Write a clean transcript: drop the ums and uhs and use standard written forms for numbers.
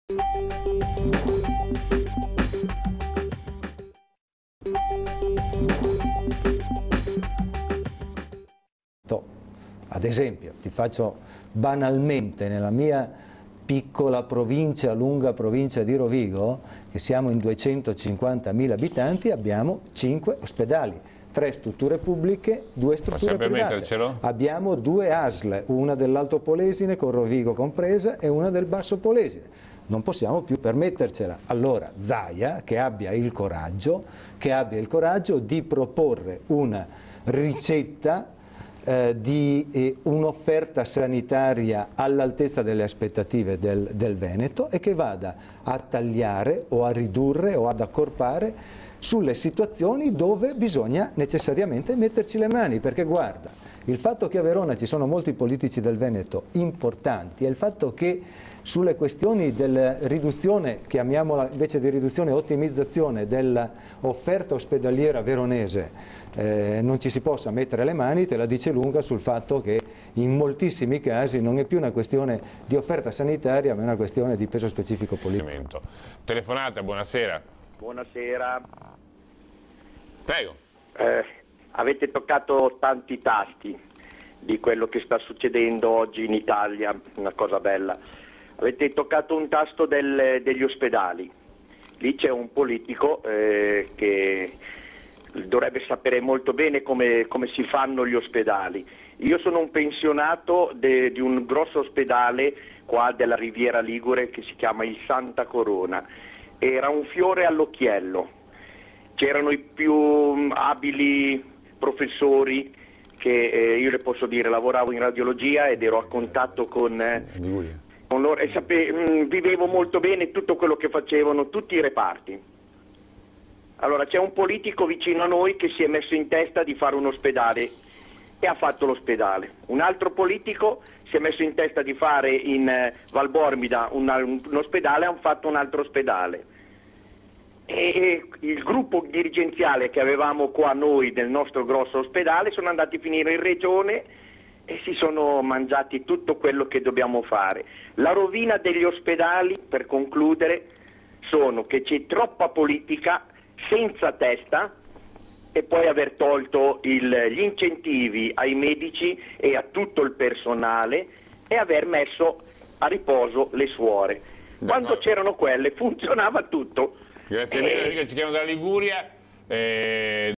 Ad esempio, ti faccio banalmente, nella mia piccola provincia, lunga provincia di Rovigo, che siamo in 250.000 abitanti, abbiamo 5 ospedali, 3 strutture pubbliche, 2 strutture private. Abbiamo 2 ASL, una dell'Alto Polesine con Rovigo compresa e una del Basso Polesine. Non possiamo più permettercela. Allora Zaia che abbia il coraggio di proporre una ricetta di un'offerta sanitaria all'altezza delle aspettative del Veneto e che vada a tagliare o a ridurre o ad accorpare sulle situazioni dove bisogna necessariamente metterci le mani, perché guarda, il fatto che a Verona ci sono molti politici del Veneto importanti e il fatto che sulle questioni della riduzione, chiamiamola invece di riduzione, ottimizzazione dell'offerta ospedaliera veronese, non ci si possa mettere le mani, te la dice lunga sul fatto che in moltissimi casi non è più una questione di offerta sanitaria ma è una questione di peso specifico politico. Telefonata, buonasera. Buonasera. Prego. Avete toccato tanti tasti di quello che sta succedendo oggi in Italia, una cosa bella. Avete toccato un tasto degli ospedali. Lì c'è un politico che dovrebbe sapere molto bene come si fanno gli ospedali. Io sono un pensionato di un grosso ospedale qua della Riviera Ligure che si chiama il Santa Corona. Era un fiore all'occhiello. C'erano i più abili professori che io le posso dire, lavoravo in radiologia ed ero a contatto con loro e vivevo molto bene tutto quello che facevano tutti i reparti. Allora c'è un politico vicino a noi che si è messo in testa di fare un ospedale e ha fatto l'ospedale. Un altro politico si è messo in testa di fare in Valbormida un ospedale e hanno fatto un altro ospedale. E il gruppo dirigenziale che avevamo qua noi del nostro grosso ospedale sono andati a finire in regione e si sono mangiati tutto quello che dobbiamo fare. La rovina degli ospedali, per concludere, sono che c'è troppa politica senza testa e poi aver tolto gli incentivi ai medici e a tutto il personale e aver messo a riposo le suore. Quando c'erano quelle funzionava tutto. Grazie mille, ci chiamano dalla Liguria.